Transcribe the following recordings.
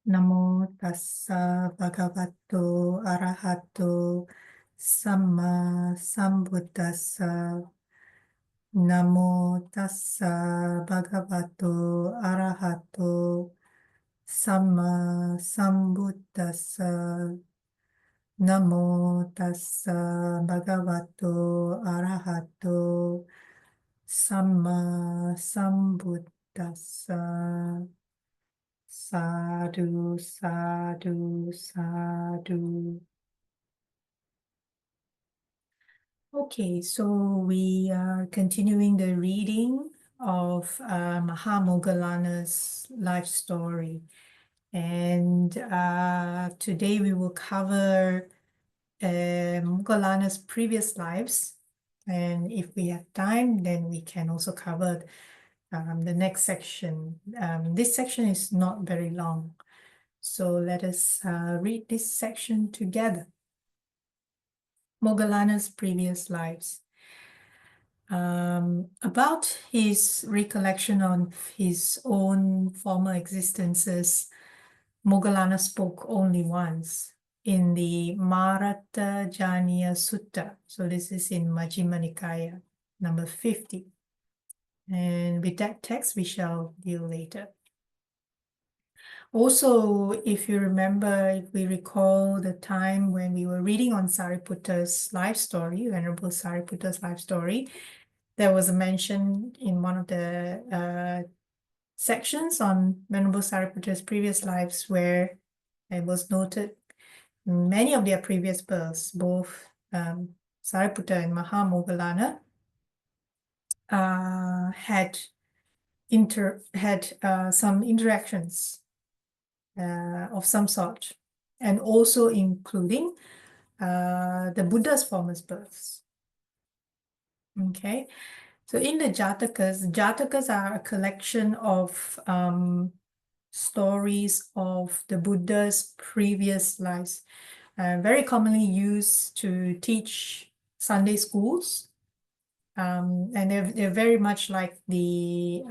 Namo tassa bhagavato arahato samma sambuddhassa. Namo tassa bhagavato arahato samma sambuddhassa. Namo tassa bhagavato arahato samma sambuddhassa. Sadhu, sadhu, sadhu. Okay, so we are continuing the reading of Mahāmoggallāna's life story. And today we will cover Moggallāna's previous lives. And if we have time, then we can also cover the next section. This section is not very long. So let us read this section together. Moggallāna's previous lives. About his recollection of his own former existences, Moggallāna spoke only once in the Maratthajaniya Sutta. So this is in Majjhima Nikaya, number 50. And with that text, we shall deal later. Also, if you remember, if we recall the time when we were reading on Sariputta's life story, Venerable Sariputta's life story, there was a mention in one of the sections on Venerable Sariputta's previous lives where it was noted many of their previous births, both Sariputta and Mahāmoggallāna, had some interactions of some sort, and also including the Buddha's former births. Okay, so in the Jatakas are a collection of stories of the Buddha's previous lives, very commonly used to teach Sunday schools. And they're very much like the,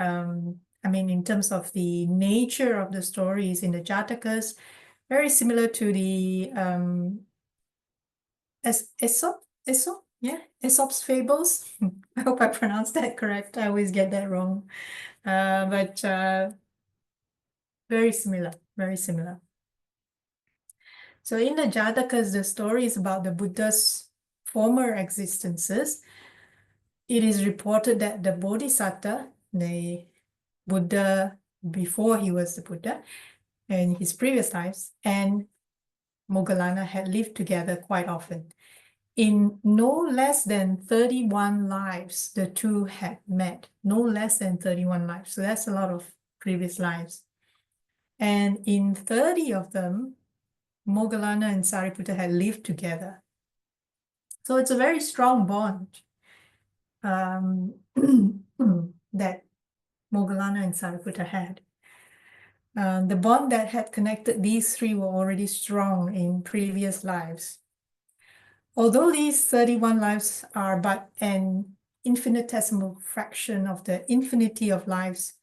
in terms of the nature of the stories in the Jatakas, very similar to the Aesop's fables. I hope I pronounced that correct. I always get that wrong. But very similar, very similar. So in the Jatakas, the story is about the Buddha's former existences. It is reported that the Bodhisattva, the Buddha before he was the Buddha, in his previous lives, and Moggallāna had lived together quite often. In no less than 31 lives, the two had met. No less than 31 lives. So that's a lot of previous lives. And in 30 of them, Moggallāna and Sariputta had lived together. So it's a very strong bond that Moggallāna and Sariputta had. The bond that had connected these three were already strong in previous lives. Although these 31 lives are but an infinitesimal fraction of the infinity of lives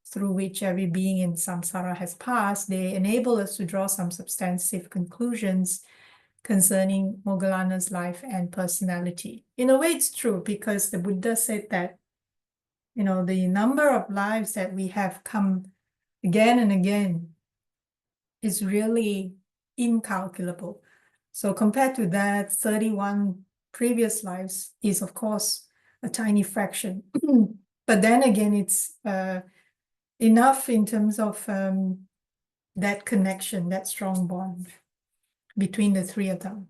through which every being in samsara has passed, they enable us to draw some substantive conclusions concerning Moggallāna's life and personality. In a way, it's true, because the Buddha said that, the number of lives that we have come again and again is really incalculable. So compared to that, 31 previous lives is, of course, a tiny fraction. But then again, it's enough in terms of that connection, that strong bond between the three of them.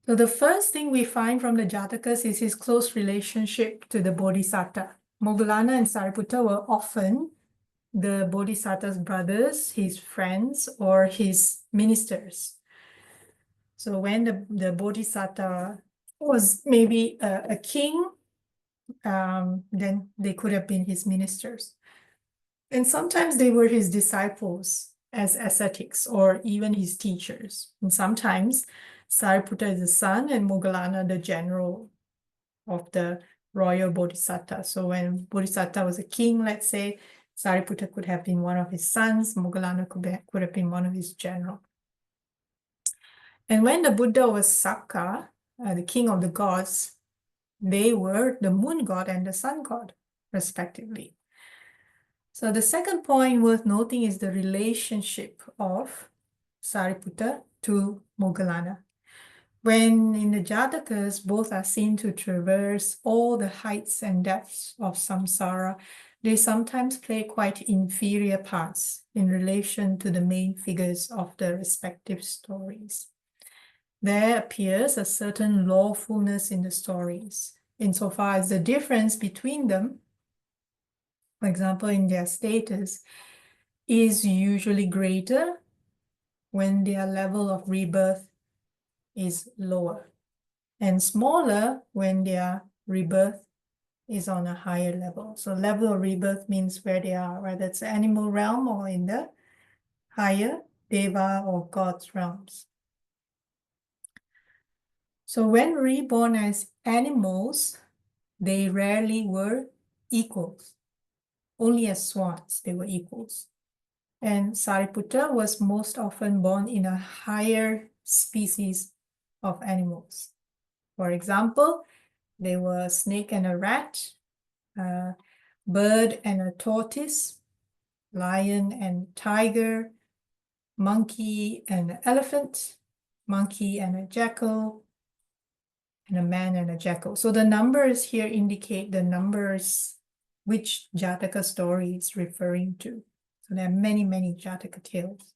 So the first thing we find from the Jatakas is his close relationship to the Bodhisattva. Moggallāna and Sariputta were often the Bodhisattva's brothers, his friends, or his ministers. So when the Bodhisattva was maybe a king, then they could have been his ministers. And sometimes they were his disciples as ascetics, or even his teachers. And sometimes Sariputta is the son and Moggallāna the general of the royal Bodhisattva. So when Bodhisattva was a king, let's say, Sariputta could have been one of his sons. Moggallāna could have been one of his generals. And when the Buddha was Sakka, the king of the gods, they were the moon god and the sun god, respectively. So the second point worth noting is the relationship of Sariputta to Moggallāna. When in the Jatakas, both are seen to traverse all the heights and depths of samsara, they sometimes play quite inferior parts in relation to the main figures of the respective stories. There appears a certain lawfulness in the stories, insofar as the difference between them, for example, in their status, is usually greater when their level of rebirth is lower, and smaller when their rebirth is on a higher level. So level of rebirth means where they are, whether it's the animal realm or in the higher deva or God's realms. So when reborn as animals, they rarely were equals. Only as swans, they were equals. And Sariputta was most often born in a higher species of animals. For example, they were a snake and a rat, a bird and a tortoise, lion and tiger, monkey and an elephant, monkey and a jackal, and a man and a jackal. So the numbers here indicate the numbers which Jataka story is referring to. So there are many, many Jataka tales.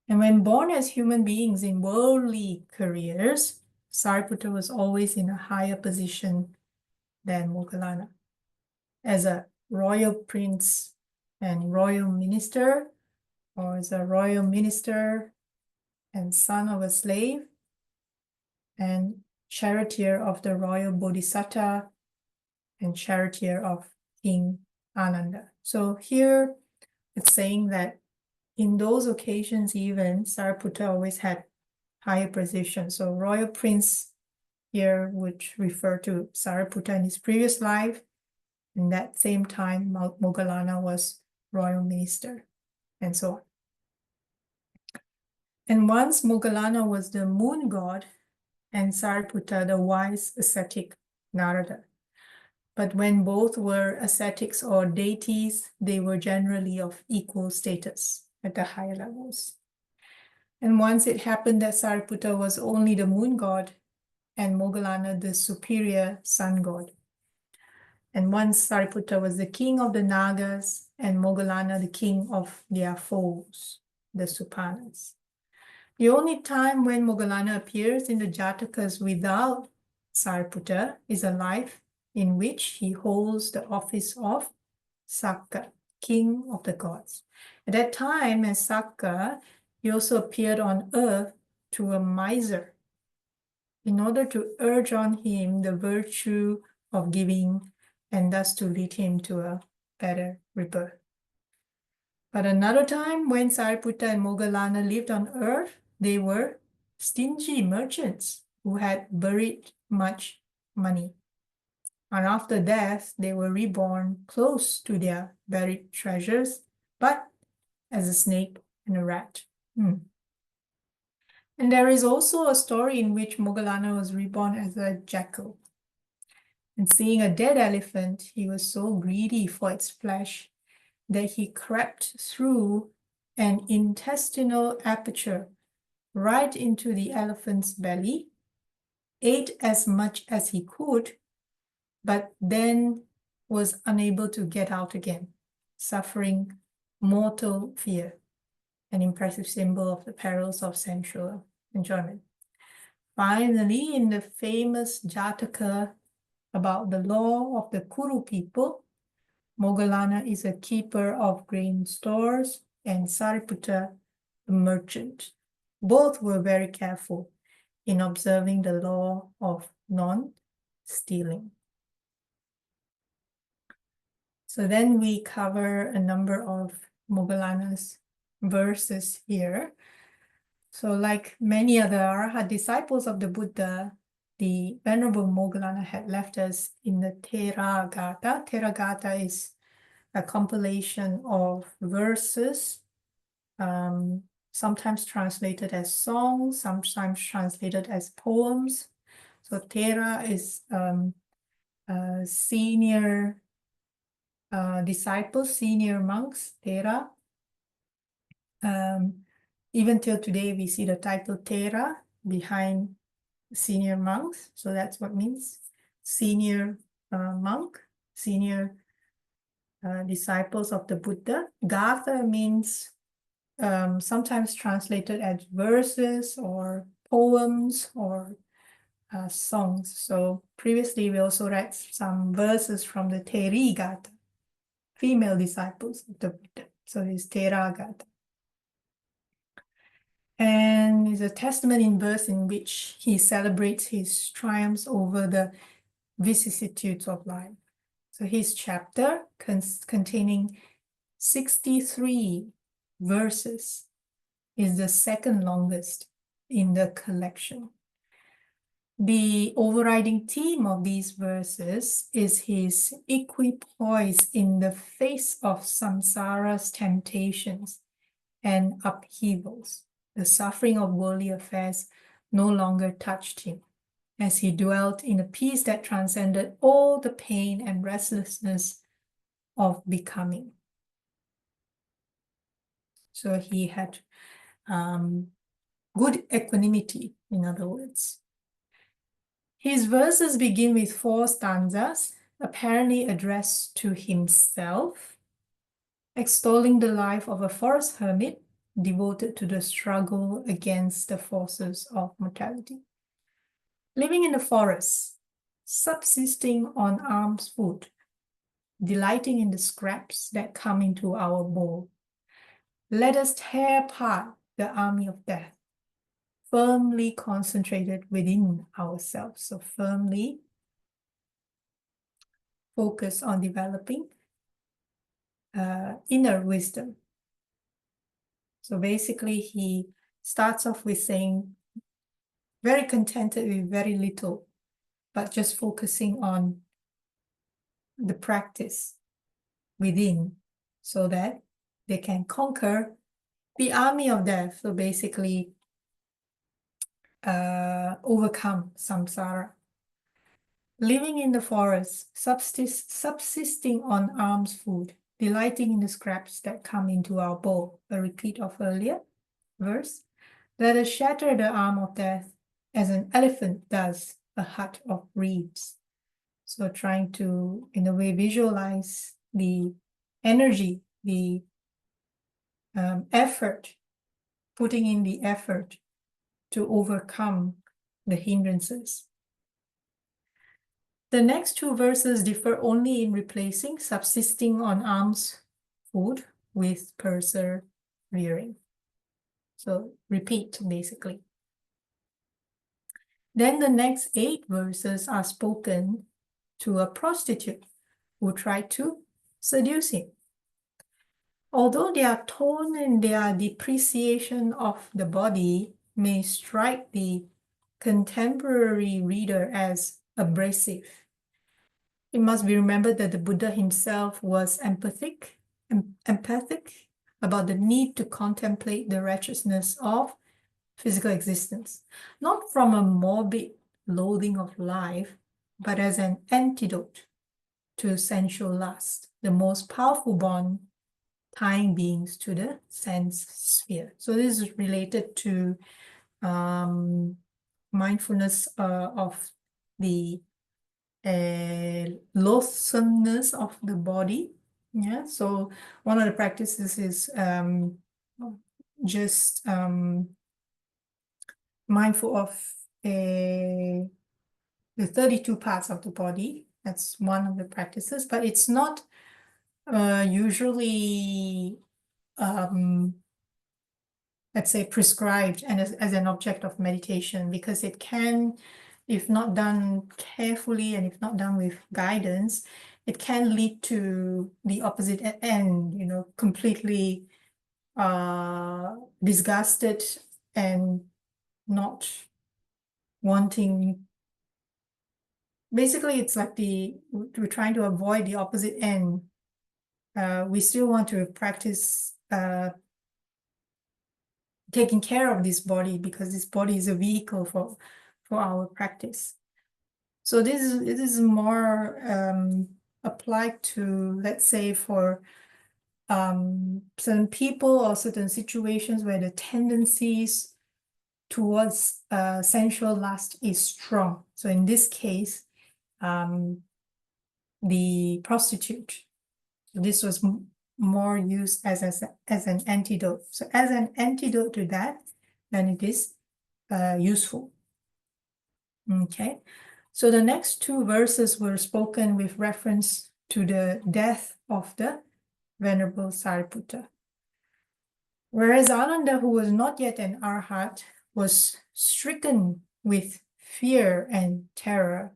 And when born as human beings in worldly careers, Sariputta was always in a higher position than Moggallāna. As a royal prince and royal minister, or as a royal minister and son of a slave, and charioteer of the royal bodhisattva, and charioteer of King Ananda. So here it's saying that in those occasions even, Sariputta always had higher position. So royal prince here would refer to Sariputta in his previous life. In that same time, Moggallāna was royal minister, and so on. And once Moggallāna was the moon god, and Sariputta the wise ascetic Narada. But when both were ascetics or deities, they were generally of equal status at the higher levels. And once it happened that Sariputta was only the moon god and Moggallāna the superior sun god. And once Sariputta was the king of the Nagas and Moggallāna the king of their foes, the Supanas. The only time when Moggallāna appears in the Jatakas without Sariputta is a life in which he holds the office of Sakka, king of the gods. At that time, as Sakka, he also appeared on earth to a miser in order to urge on him the virtue of giving and thus to lead him to a better rebirth. But another time when Sariputta and Moggallāna lived on earth, they were stingy merchants who had buried much money. And after death, they were reborn close to their buried treasures, but as a snake and a rat. And there is also a story in which Moggallāna was reborn as a jackal. And seeing a dead elephant, he was so greedy for its flesh that he crept through an intestinal aperture right into the elephant's belly, ate as much as he could, but then was unable to get out again, suffering mortal fear, an impressive symbol of the perils of sensual enjoyment. Finally, in the famous Jataka about the law of the Kuru people, Moggallāna is a keeper of grain stores and Sariputta a merchant. Both were very careful in observing the law of non-stealing. So then we cover a number of Moggallāna's verses here. So like many other Arahat disciples of the Buddha, the Venerable Moggallāna had left us in the Thera Gata. Thera Gata is a compilation of verses, sometimes translated as songs, sometimes translated as poems. So Thera is senior disciples, senior monks, Thera. Even till today, we see the title Thera behind senior monks. So that's what it means, senior monk, senior disciples of the Buddha. Gatha means sometimes translated as verses or poems or songs. So previously we also read some verses from the Theri Gatha, female disciples of the Buddha. So it's Thera Gatha. And it's a testament in verse in which he celebrates his triumphs over the vicissitudes of life. So his chapter containing 63 verses is the second longest in the collection. The overriding theme of these verses is his equipoise in the face of samsara's temptations and upheavals. The suffering of worldly affairs no longer touched him, as he dwelt in a peace that transcended all the pain and restlessness of becoming. So he had good equanimity, in other words. His verses begin with 4 stanzas, apparently addressed to himself, extolling the life of a forest hermit devoted to the struggle against the forces of mortality. Living in the forest, subsisting on alms food, delighting in the scraps that come into our bowl, let us tear apart the army of death, firmly concentrated within ourselves. So firmly focus on developing inner wisdom. So basically he starts off with saying, very contented with very little, but just focusing on the practice within so that they can conquer the army of death. So basically overcome samsara. Living in the forest, subsisting on alms food, delighting in the scraps that come into our bowl. A repeat of earlier verse. Let us shatter the arm of death as an elephant does a hut of reeds. So trying to, in a way, visualize the energy, the effort, putting in the effort to overcome the hindrances. The next 2 verses differ only in replacing subsisting on alms food with persevering. So repeat, basically. Then the next 8 verses are spoken to a prostitute who tried to seduce him. Although their tone and their depreciation of the body may strike the contemporary reader as abrasive, it must be remembered that the Buddha himself was empathic about the need to contemplate the wretchedness of physical existence, not from a morbid loathing of life, but as an antidote to sensual lust, the most powerful bond tying beings to the sense sphere. So this is related to mindfulness of the loathsomeness of the body. Yeah, so one of the practices is just mindful of the 32 parts of the body. That's one of the practices, but it's not usually let's say prescribed and as an object of meditation, because it can, if not done carefully and if not done with guidance, it can lead to the opposite end, you know, completely disgusted and not wanting. Basically, it's like we're trying to avoid the opposite end we still want to practice taking care of this body, because this body is a vehicle for our practice. So this is more applied to, let's say, for certain people or certain situations where the tendencies towards sensual lust is strong. So in this case, the prostitute. This was more used as an antidote. So as an antidote to that, then it is useful. Okay, so the next two verses were spoken with reference to the death of the Venerable Sariputta. Whereas Ananda, who was not yet an arhat, was stricken with fear and terror,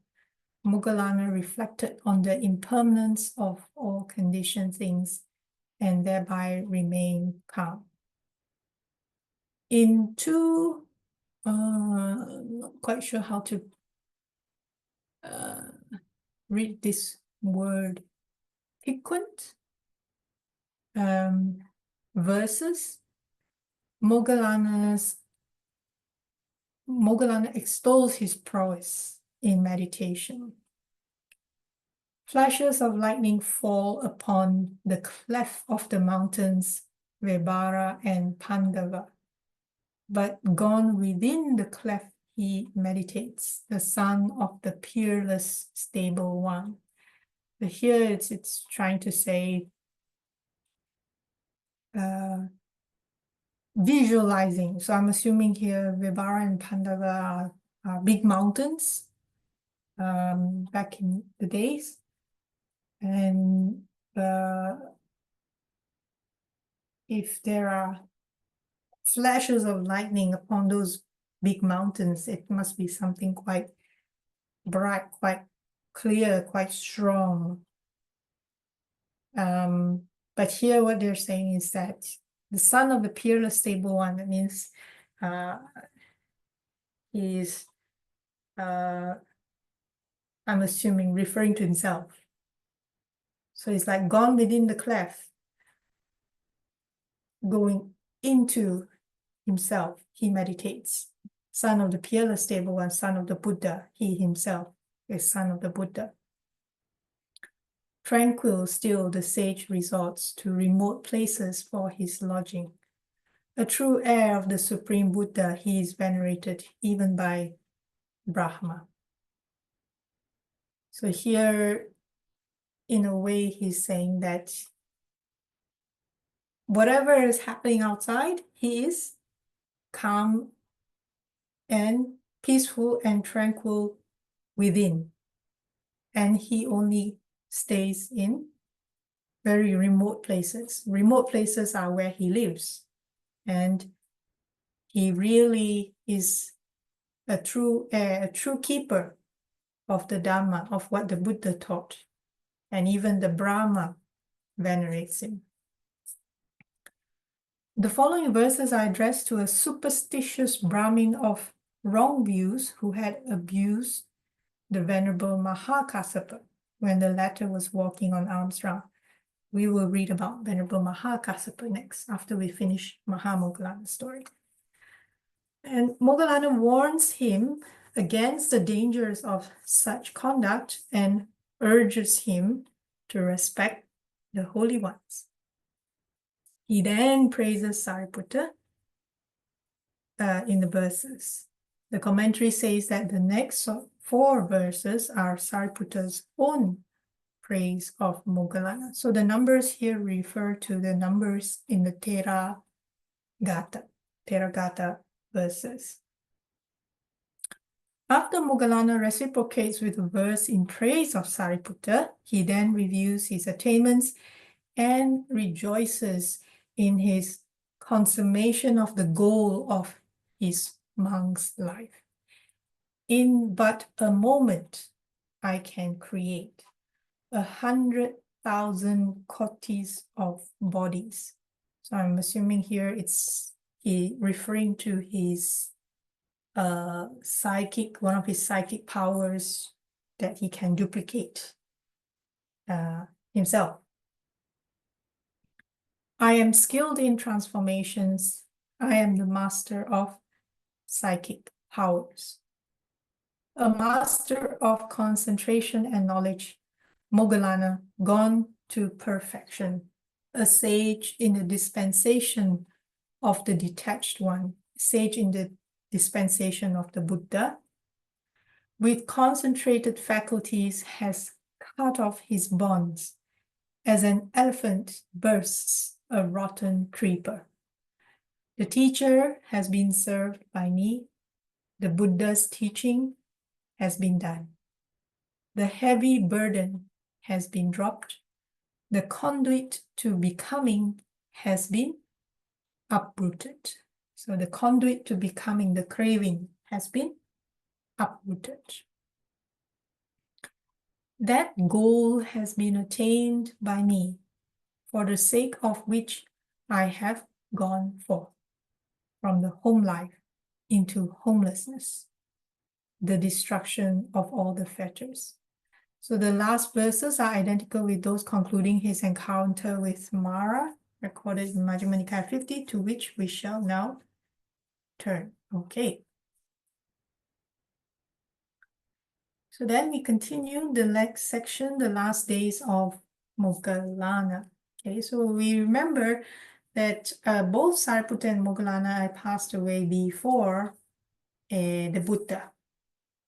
Moggallāna reflected on the impermanence of all conditioned things and thereby remained calm. In two, not quite sure how to read this word, piquant verses, Moggallāna extols his prowess in meditation. Flashes of lightning fall upon the cleft of the mountains, Vibhara and Pandava. But gone within the cleft, he meditates, the son of the peerless, stable one. But here it's trying to say visualizing. So I'm assuming here Vibhara and Pandava are big mountains back in the days. And if there are flashes of lightning upon those big mountains, it must be something quite bright, quite clear, quite strong. But here what they're saying is that the son of the peerless stable one, that means he is, I'm assuming, referring to himself. So it's like gone within the cleft, going into himself, he meditates. Son of the peerless stable one, son of the Buddha, he himself is son of the Buddha. Tranquil still, the sage resorts to remote places for his lodging. A true heir of the Supreme Buddha, he is venerated even by Brahma. So here, in a way, he's saying that whatever is happening outside, he is calm and peaceful and tranquil within. And he only stays in very remote places. Remote places are where he lives. And he really is a true keeper of the Dhamma, of what the Buddha taught. And even the Brahma venerates him. The following verses are addressed to a superstitious Brahmin of wrong views who had abused the Venerable Mahākassapa when the latter was walking on alms round. We will read about Venerable Mahākassapa next, after we finish Mahāmoggallāna's story. And Moggallāna warns him against the dangers of such conduct and urges him to respect the holy ones. He then praises Sariputta in the verses. The commentary says that the next 4 verses are Sariputta's own praise of Moggallāna. So the numbers here refer to the numbers in the Thera Gata verses. After Moggallāna reciprocates with a verse in praise of Sariputta, he then reviews his attainments and rejoices in his consummation of the goal of his monk's life. In but a moment, I can create 100,000 kotis of bodies. So I'm assuming here it's referring to his one of his psychic powers that he can duplicate himself. I am skilled in transformations. I am the master of psychic powers. A master of concentration and knowledge, Moggallāna, gone to perfection. A sage in the dispensation of the detached one, sage in the dispensation of the Buddha, with concentrated faculties has cut off his bonds, as an elephant bursts a rotten creeper. The teacher has been served by me. The Buddha's teaching has been done. The heavy burden has been dropped. The conduit to becoming has been uprooted. So the conduit to becoming, the craving, has been uprooted. That goal has been attained by me, for the sake of which I have gone forth from the home life into homelessness, the destruction of all the fetters. So the last verses are identical with those concluding his encounter with Mara, recorded in Majjhima Nikaya 50, to which we shall now turn. Okay. So then we continue the next section, the last days of Moggallāna. Okay, so we remember that both Sariputta and Moggallāna had passed away before the Buddha.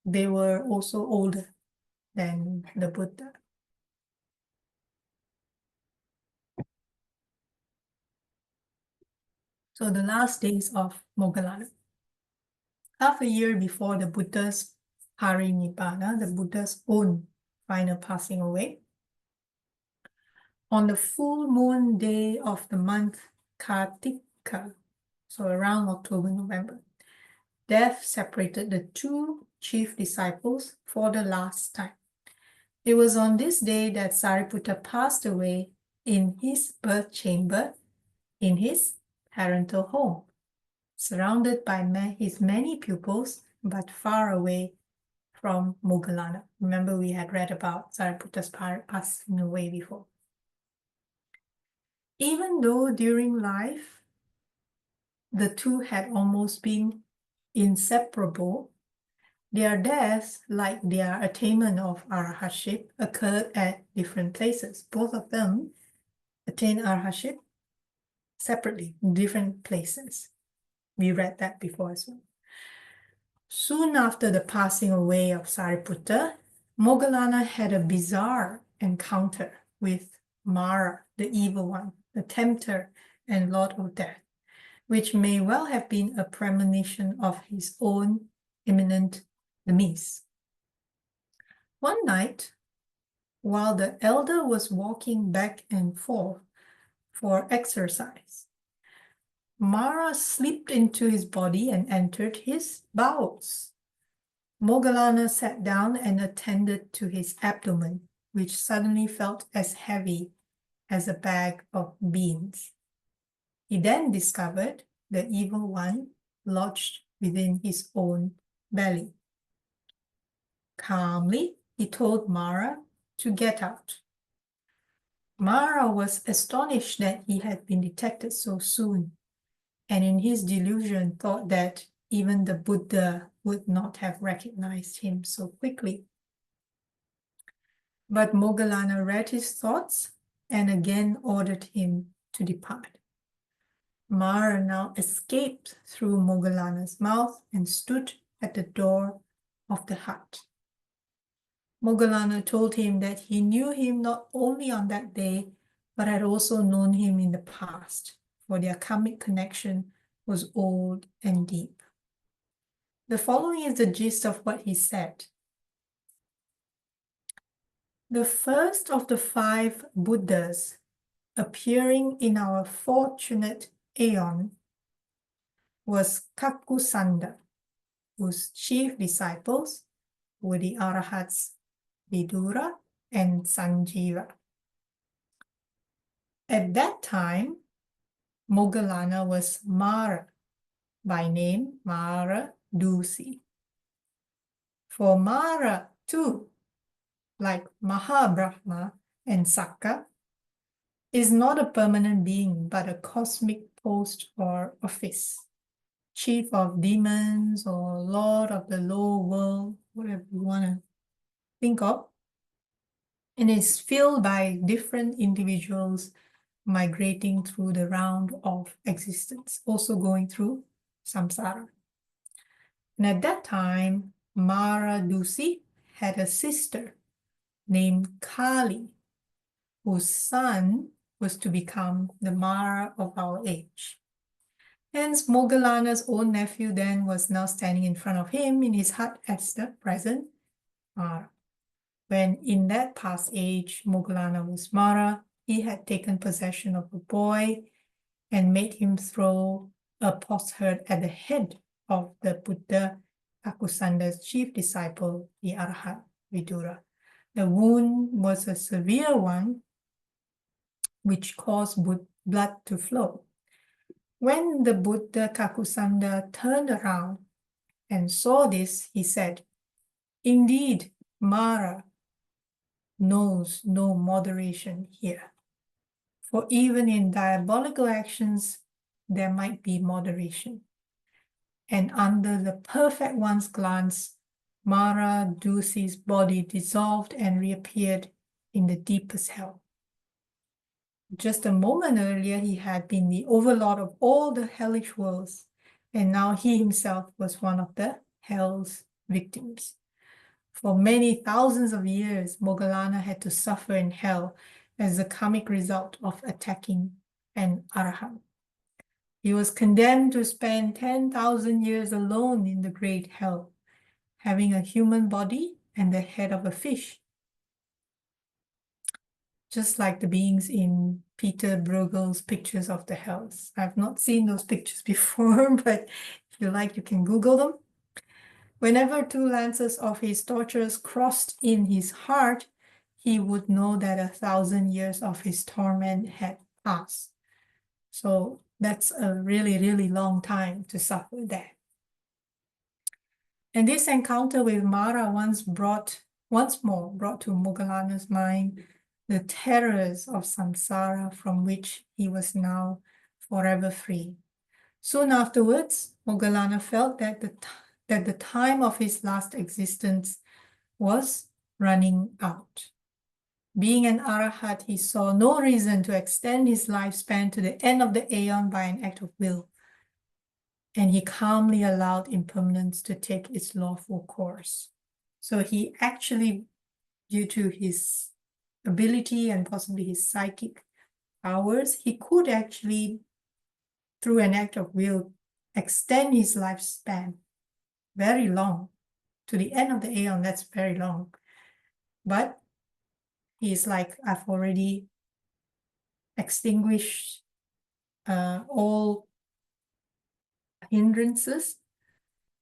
They were also older than the Buddha. So the last days of Moggallāna. Half a year before the Buddha's parinibbana, the Buddha's own final passing away, on the full moon day of the month Kartika, so around October, November, death separated the two chief disciples for the last time. It was on this day that Sariputta passed away in his birth chamber in his parental home, surrounded by his many pupils, but far away from Moggallāna. Remember, we had read about Sariputta's passing away before. Even though during life, the two had almost been inseparable, their deaths, like their attainment of arhatship, occurred at different places. Both of them attained arhatship separately, in different places. We read that before as well. Soon after the passing away of Sariputta, Moggallāna had a bizarre encounter with Mara, the evil one, the tempter and lord of death, which may well have been a premonition of his own imminent demise. One night, while the elder was walking back and forth for exercise, Mara slipped into his body and entered his bowels. Moggallāna sat down and attended to his abdomen, which suddenly felt as heavy as a bag of beans. He then discovered the evil one lodged within his own belly. Calmly, he told Mara to get out. Mara was astonished that he had been detected so soon, and in his delusion thought that even the Buddha would not have recognized him so quickly. But Moggallāna read his thoughts and again ordered him to depart. Mara now escaped through Moggallāna's mouth and stood at the door of the hut. Moggallāna told him that he knew him not only on that day, but had also known him in the past, for their karmic connection was old and deep. The following is the gist of what he said. The first of the 5 Buddhas appearing in our fortunate aeon was Kakusanda, whose chief disciples were the Arahats Vidura and Sanjiva. At that time, Moggallāna was Mara, by name Mara Dusi. For Mara too, like Mahabrahma and Sakka, is not a permanent being, but a cosmic post or office, chief of demons or lord of the low world, whatever you want to think of, and is filled by different individuals migrating through the round of existence, also going through samsara. And at that time, Mara Dusi had a sister named Kali, whose son was to become the Mara of our age. Hence, Moggallāna's own nephew then was now standing in front of him in his hut as the present Mara. When in that past age, Moggallāna was Mara, he had taken possession of a boy and made him throw a potsherd at the head of the Buddha Kakusanda's chief disciple, the Arhat Vidura. The wound was a severe one, which caused blood to flow. When the Buddha Kakusanda turned around and saw this, he said, "Indeed, Mara knows no moderation here. For even in diabolical actions, there might be moderation." And under the perfect one's glance, Mara Dusi's body dissolved and reappeared in the deepest hell. Just a moment earlier, he had been the overlord of all the hellish worlds, and now he himself was one of the hell's victims. For many thousands of years, Moggallāna had to suffer in hell as the karmic result of attacking an arahant. He was condemned to spend 10,000 years alone in the great hell, having a human body and the head of a fish, just like the beings in Peter Bruegel's pictures of the hells. I've not seen those pictures before, but if you like, you can Google them. Whenever two lances of his tortures crossed in his heart, he would know that 1,000 years of his torment had passed. So that's a really, really long time to suffer that. And this encounter with Mara once more brought to Moggallāna's mind the terrors of samsara from which he was now forever free. Soon afterwards, Moggallāna felt that the time of his last existence was running out. Being an arahat, he saw no reason to extend his lifespan to the end of the aeon by an act of will, and he calmly allowed impermanence to take its lawful course. So he actually, due to his ability and possibly his psychic powers, he could actually, through an act of will, extend his lifespan very long, to the end of the aeon. That's very long. But he's like, I've already extinguished all hindrances.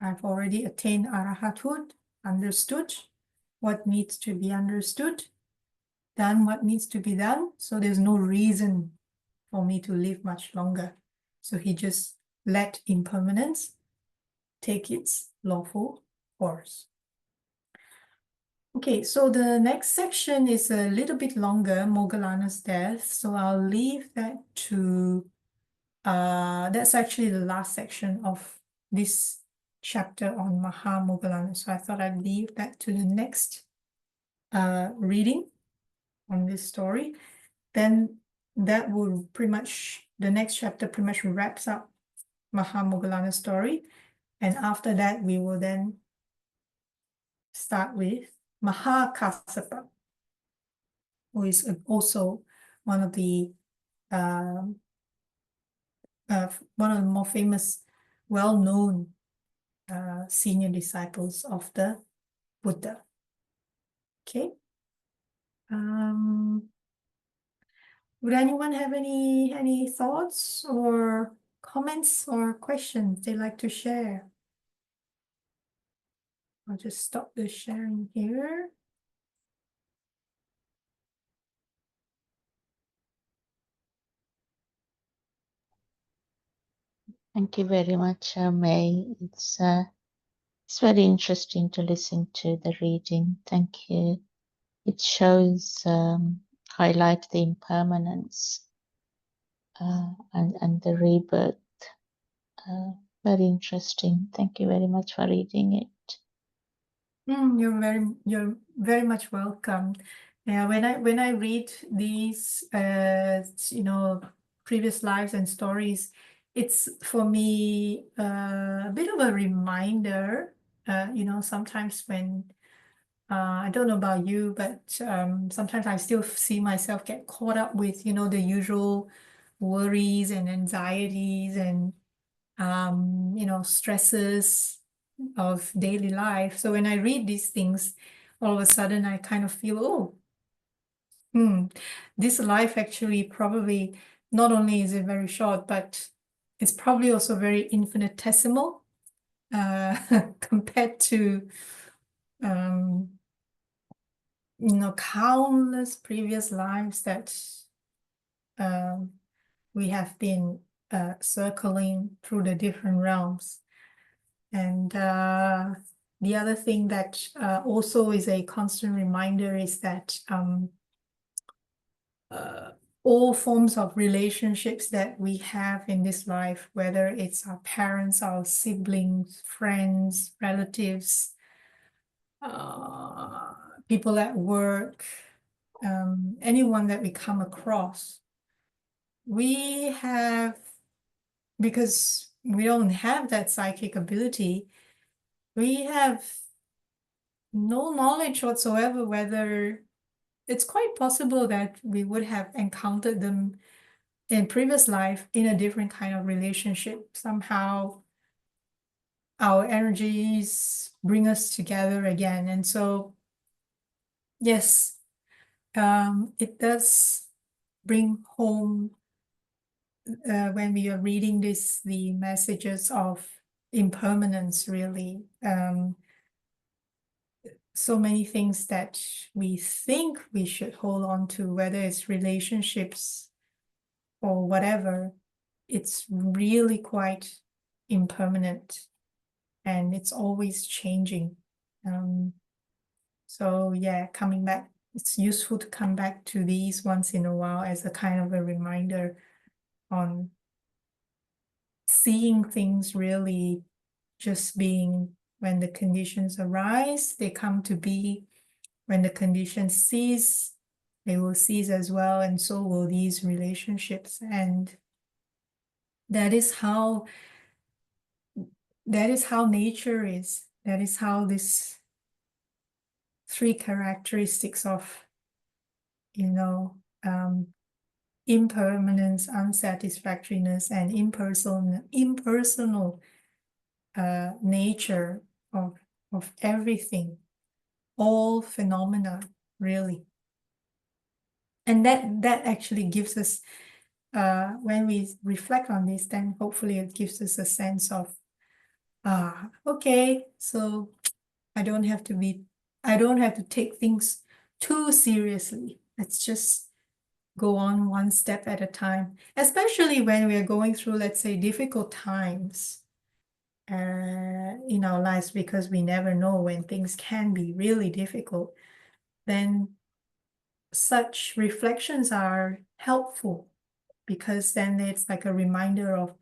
I've already attained arahathood, understood what needs to be understood, done what needs to be done. So there's no reason for me to live much longer. So he just let impermanence take its lawful course. Okay, so the next section is a little bit longer, Moggallāna's death. So I'll leave that to, that's actually the last section of this chapter on Mahāmoggallāna. So I thought I'd leave that to the next reading on this story. Then that will pretty much, the next chapter pretty much wraps up Mahāmoggallāna's story. And after that, we will then start with Mahākassapa, who is also one of the more famous, well-known senior disciples of the Buddha. Okay. Would anyone have any thoughts or comments or questions they'd like to share? I'll just stop the sharing here. Thank you very much, Mei. It's very interesting to listen to the reading. Thank you. It shows highlight the impermanence and the rebirth. Very interesting. Thank you very much for reading it. You're very much welcome. Yeah, when I read these previous lives and stories, it's for me a bit of a reminder. Sometimes when I don't know about you, but sometimes I still see myself get caught up with the usual worries and anxieties and stresses of daily life. So when I read these things, all of a sudden I kind of feel, this life actually probably not only is it very short, but it's probably also very infinitesimal compared to countless previous lives that we have been circling through the different realms. And the other thing that also is a constant reminder is that all forms of relationships that we have in this life, whether it's our parents, our siblings, friends, relatives, people at work, anyone that we come across, we have, because we don't have that psychic ability, we have no knowledge whatsoever whether it's quite possible that we would have encountered them in previous life in a different kind of relationship. Somehow our energies bring us together again. And so, yes, it does bring home when we are reading this, the messages of impermanence, really. So many things that we think we should hold on to, whether it's relationships or whatever, it's really quite impermanent and it's always changing. So yeah, coming back, it's useful to come back to these once in a while as a kind of a reminder on seeing things really just being when the conditions arise, they come to be. When the conditions cease, they will cease as well, and so will these relationships. And that is how nature is. That is how this three characteristics of impermanence, unsatisfactoriness, and impersonal nature of everything, all phenomena, really. And that actually gives us, when we reflect on this, then hopefully it gives us a sense of, okay, so I don't have to take things too seriously. Let's just go on one step at a time, especially when we are going through, let's say, difficult times in our lives, because we never know when things can be really difficult. Then such reflections are helpful, because then it's like a reminder of,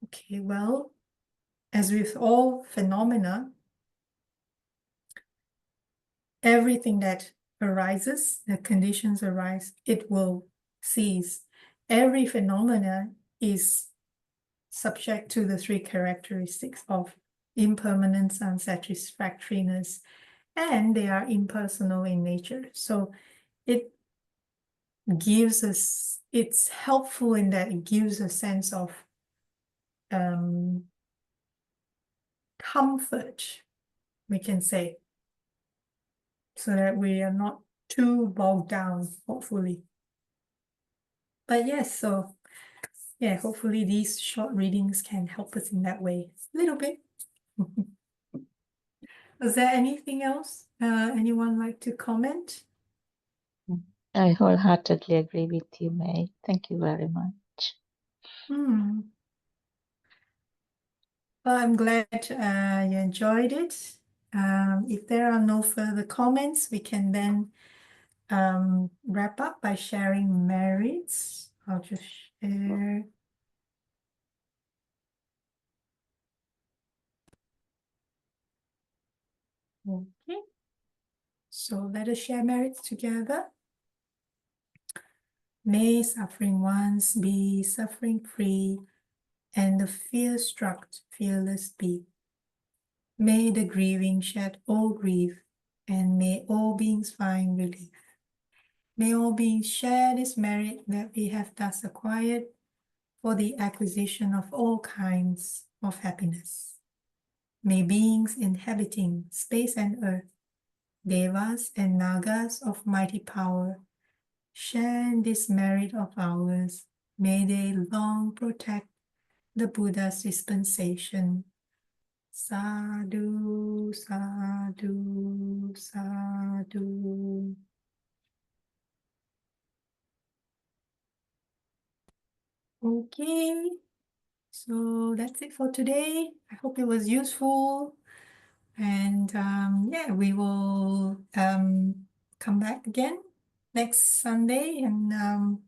okay, well, as with all phenomena, everything that arises, the conditions arise, it will cease. Every phenomena is subject to the three characteristics of impermanence, unsatisfactoriness, and they are impersonal in nature. So it gives us, it's helpful in that it gives a sense of comfort, we can say, so that we are not too bogged down, hopefully. But yes, so yeah, hopefully these short readings can help us in that way a little bit. Is there anything else anyone like to comment? I wholeheartedly agree with you, May. Thank you very much. Well, I'm glad you enjoyed it. If there are no further comments, we can then wrap up by sharing merits. I'll just share. Okay. So let us share merits together. May suffering ones be suffering free, and the fear-struck fearless be. May the grieving shed all grief, and may all beings find relief. May all beings share this merit that we have thus acquired for the acquisition of all kinds of happiness. May beings inhabiting space and earth, devas and nagas of mighty power, share in this merit of ours. May they long protect the Buddha's dispensation. Sadhu, sadhu, sadhu. Okay, so that's it for today. I hope it was useful. And yeah, we will come back again next Sunday, and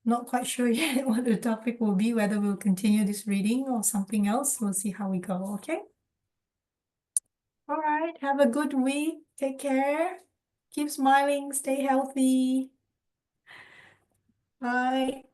not quite sure yet what the topic will be, whether we'll continue this reading or something else. We'll see how we go, okay? All right, have a good week. Take care. Keep smiling, stay healthy. Bye.